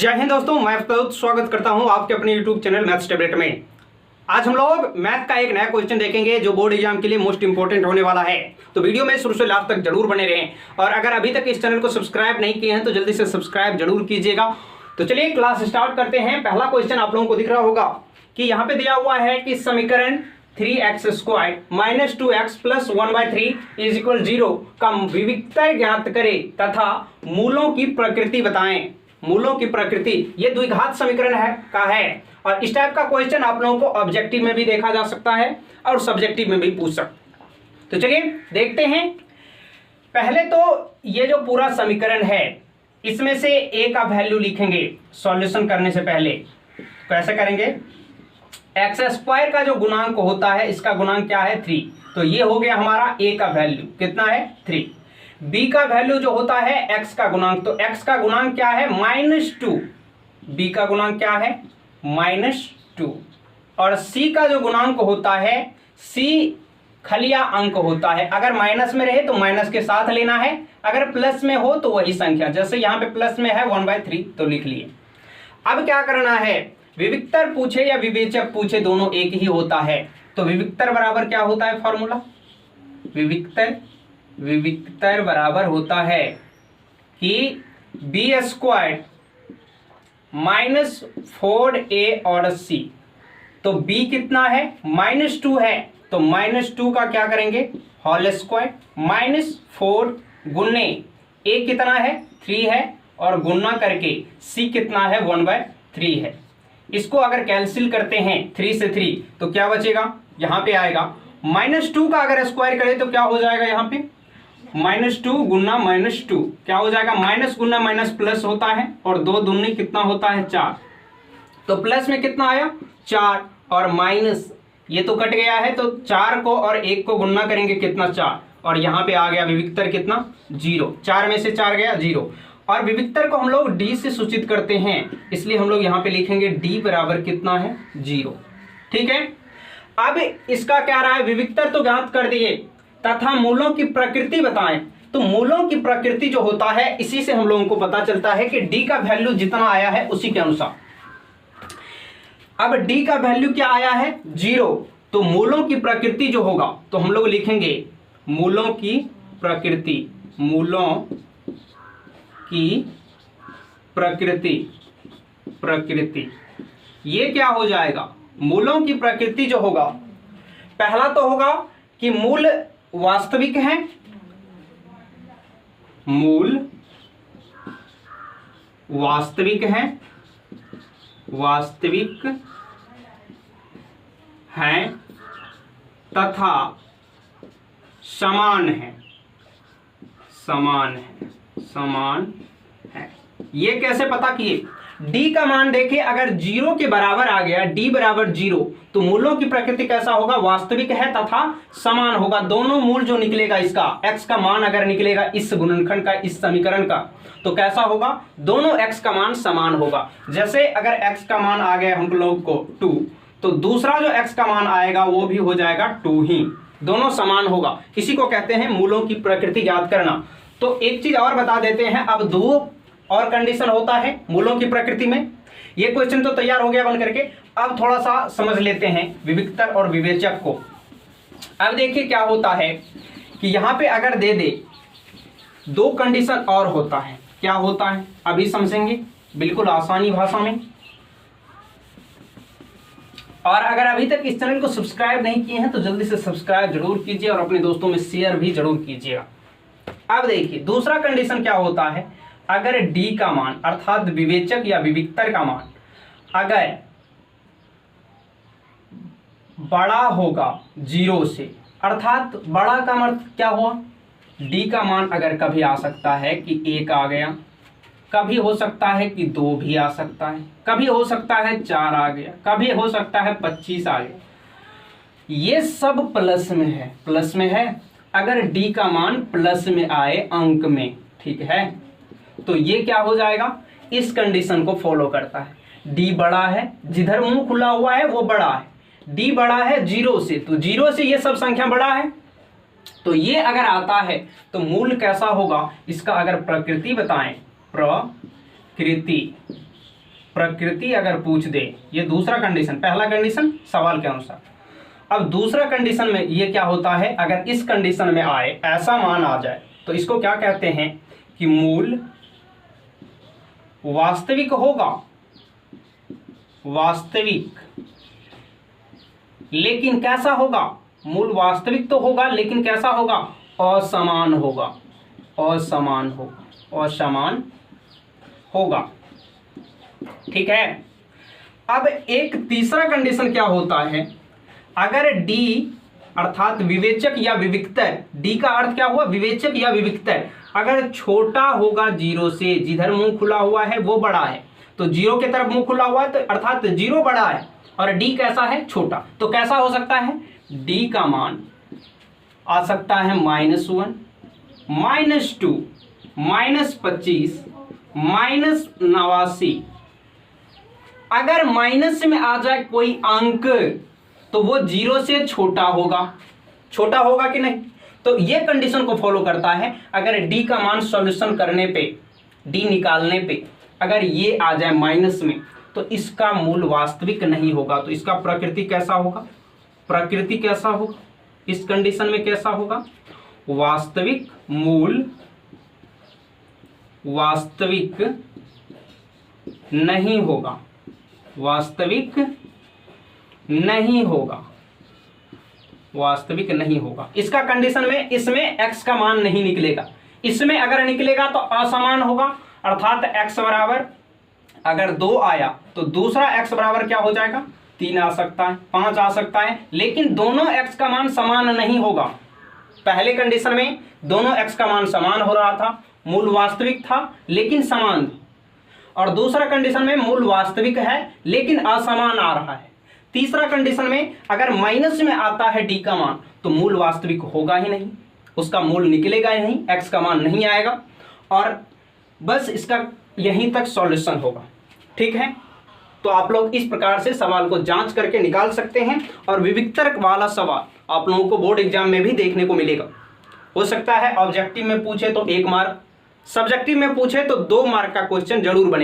जय हिंद दोस्तों, मैं अफताब स्वागत करता हूं आपके अपने YouTube चैनल मैथ्स टैबलेट में। आज हम लोग मैथ का एक नया क्वेश्चन देखेंगे जो बोर्ड एग्जाम के लिए मोस्ट इंपोर्टेंट होने वाला है। तो वीडियो में शुरू से लास्ट तक जरूर बने रहें और अगर अभी तक इस चैनल को सब्सक्राइब नहीं किए हैं तो जल्दी से सब्सक्राइब जरूर कीजिएगा। तो चलिए क्लास स्टार्ट करते हैं। पहला क्वेश्चन आप लोगों को दिख रहा होगा कि यहाँ पे दिया हुआ है कि समीकरण 3x² - 2x + 1/3 = 0 का विविक्तर ज्ञात करें तथा मूलों की प्रकृति बताएं। मूलों की प्रकृति ये द्विघात समीकरण है और इस टाइप का क्वेश्चन आप लोगों को ऑब्जेक्टिव में भी देखा जा सकता है और सब्जेक्टिव में भी पूछ सकते। तो चलिए देखते हैं। पहले तो ये जो पूरा समीकरण है इसमें से a का वैल्यू लिखेंगे सॉल्यूशन करने से पहले। कैसे करेंगे? x² का जो गुणांक होता है इसका गुणांक क्या है? 3। तो ये हो गया हमारा a का वैल्यू कितना है? 3। b का वैल्यू जो होता है x का गुणांक, तो x का गुणांक क्या है? -2। b का गुणांक क्या है? -2। और c का जो गुणांक होता है, c खलिया अंक होता है। अगर माइनस में रहे तो माइनस के साथ लेना है, अगर प्लस में हो तो वही संख्या। जैसे यहाँ पे प्लस में है 1/3 तो लिख लिए। अब क्या करना है? विविक्तर पूछे या विवेचक पूछे दोनों एक ही होता है। तो विविक्तर बराबर क्या होता है? फॉर्मूला विविक्तर बराबर होता है कि b² - 4a और c। तो b कितना है? -2 है तो -2 का क्या करेंगे? होल स्क्वायर -4 गुने a कितना है? 3 है और गुना करके c कितना है? 1/3 है। इसको अगर कैंसिल करते हैं 3 से 3 तो क्या बचेगा? यहाँ पे आएगा -2 का अगर स्क्वायर करें तो क्या हो जाएगा? यहाँ पे -2 गुना -2 क्या हो जाएगा? माइनस गुना माइनस प्लस होता है और 2 दूनी कितना होता है? 4। तो प्लस में कितना आया? 4 और माइनस ये तो कट गया है तो 4 को और 1 को गुना करेंगे कितना? 4। और यहाँ पे आ गया विविक्तर कितना? 0। 4 में से 4 गया 0। और विविक्तर को हम लोग d से सूचित करते हैं, इसलिए हम लोग यहाँ पे लिखेंगे d बराबर कितना है? 0। ठीक है। अब इसका क्या रहा है? विविक्तर तो ज्ञात कर दिए तथा मूलों की प्रकृति बताएं। तो मूलों की प्रकृति जो होता है इसी से हम लोगों को पता चलता है कि d का वैल्यू जितना आया है उसी के अनुसार। अब d का वैल्यू क्या आया है? 0। तो मूलों की प्रकृति जो होगा तो हम लोग लिखेंगे मूलों की प्रकृति। मूलों की प्रकृति ये क्या हो जाएगा? मूलों की प्रकृति जो होगा, पहला तो होगा कि मूल वास्तविक है। मूल वास्तविक है तथा समान है। ये कैसे पता किए? d का मान देखिए, अगर 0 के बराबर आ गया, d बराबर 0, तो मूलों की प्रकृति कैसा होगा? वास्तविक है तथा समान होगा। दोनों मूल जो निकलेगा इसका, x का मान अगर निकलेगा इस गुणनखंड का, इस समीकरण का, तो कैसा होगा? दोनों x का मान समान होगा। जैसे अगर x का मान आ गया हम लोग को 2, तो दूसरा जो x का मान आएगा वो भी हो जाएगा 2 ही। दोनों समान होगा। इसी को कहते हैं मूलों की प्रकृति याद करना। तो एक चीज और बता देते हैं, अब 2 और कंडीशन होता है मूलों की प्रकृति में। ये क्वेश्चन तो तैयार हो गया बन करके। अब थोड़ा सा समझ लेते हैं विविक्तर और विवेचक को। अब देखिए क्या होता है कि यहाँ पे अगर दे दे 2 कंडीशन और होता है। क्या होता है अभी समझेंगे बिल्कुल आसानी भाषा में। और अगर अभी तक इस चैनल को सब्सक्राइब नहीं किए हैं तो जल्दी से सब्सक्राइब जरूर कीजिए और अपने दोस्तों में शेयर भी जरूर कीजिएगा। अब देखिए दूसरा कंडीशन क्या होता है, अगर d का मान अर्थात विवेचक या विविक्तर का मान अगर बड़ा होगा 0 से, अर्थात बड़ा का मतलब क्या हुआ? d का मान अगर कभी आ सकता है कि 1 आ गया, कभी हो सकता है कि 2 भी आ सकता है, कभी हो सकता है 4 आ गया, कभी हो सकता है 25 आ गया। ये सब प्लस में है। अगर d का मान प्लस में आए अंक में, ठीक है, तो ये क्या हो जाएगा? इस कंडीशन को फॉलो करता है। d बड़ा है, जिधर मुंह खुला हुआ है वो बड़ा है। d बड़ा है 0 से, तो 0 से ये सब संख्या बड़ा है। तो ये अगर आता है तो मूल कैसा होगा? इसका अगर प्रकृति बताएं, प्रकृति प्रकृति अगर पूछ दे, ये दूसरा कंडीशन, पहला कंडीशन सवाल के अनुसार। अब दूसरा कंडीशन में ये क्या होता है, अगर इस कंडीशन में आए ऐसा मान आ जाए तो इसको क्या कहते हैं कि मूल वास्तविक होगा, वास्तविक, लेकिन कैसा होगा, मूल वास्तविक तो होगा लेकिन कैसा होगा, असमान होगा, असमान होगा, असमान होगा। ठीक है। अब एक तीसरा कंडीशन क्या होता है, अगर डी अर्थात विवेचक या विविक्तर, डी का अर्थ क्या हुआ, विवेचक या विविक्तर, अगर छोटा होगा जीरो से, जिधर मुंह खुला हुआ है वो बड़ा है, तो जीरो की तरफ मुंह खुला हुआ है तो अर्थात जीरो बड़ा है और डी कैसा है, छोटा, तो कैसा हो सकता है, डी का मान आ सकता है -1, -2, -25, -89। अगर माइनस में आ जाए कोई अंक तो वो जीरो से छोटा होगा, छोटा होगा कि नहीं, तो ये कंडीशन को फॉलो करता है। अगर डी का मान सॉल्यूशन करने पे, डी निकालने पे अगर ये आ जाए माइनस में तो इसका मूल वास्तविक नहीं होगा, तो इसका प्रकृति कैसा होगा, प्रकृति कैसा होगा, इस कंडीशन में कैसा होगा, वास्तविक मूल वास्तविक नहीं होगा, वास्तविक नहीं होगा, वास्तविक नहीं होगा। इसका कंडीशन में इसमें x का मान नहीं निकलेगा, इसमें अगर निकलेगा तो असमान होगा, अर्थात x बराबर अगर 2 आया तो दूसरा x बराबर क्या हो जाएगा, 3 आ सकता है, 5 आ सकता है, लेकिन दोनों x का मान समान नहीं होगा। पहले कंडीशन में दोनों x का मान समान हो रहा था, मूल वास्तविक था लेकिन समान था, और दूसरा कंडीशन में मूल वास्तविक है लेकिन असमान आ रहा है। तीसरा कंडीशन में अगर माइनस में आता है डी का मान तो मूल वास्तविक होगा ही नहीं, उसका मूल निकलेगा ही नहीं, एक्स का मान नहीं आएगा, और बस इसका यहीं तक सॉल्यूशन होगा। ठीक है, तो आप लोग इस प्रकार से सवाल को जांच करके निकाल सकते हैं, और विविक्तर वाला सवाल आप लोगों को बोर्ड एग्जाम में भी देखने को मिलेगा। हो सकता है ऑब्जेक्टिव में पूछे तो 1 मार्क, सब्जेक्टिव में पूछे तो 2 मार्क का क्वेश्चन जरूर बनेगा।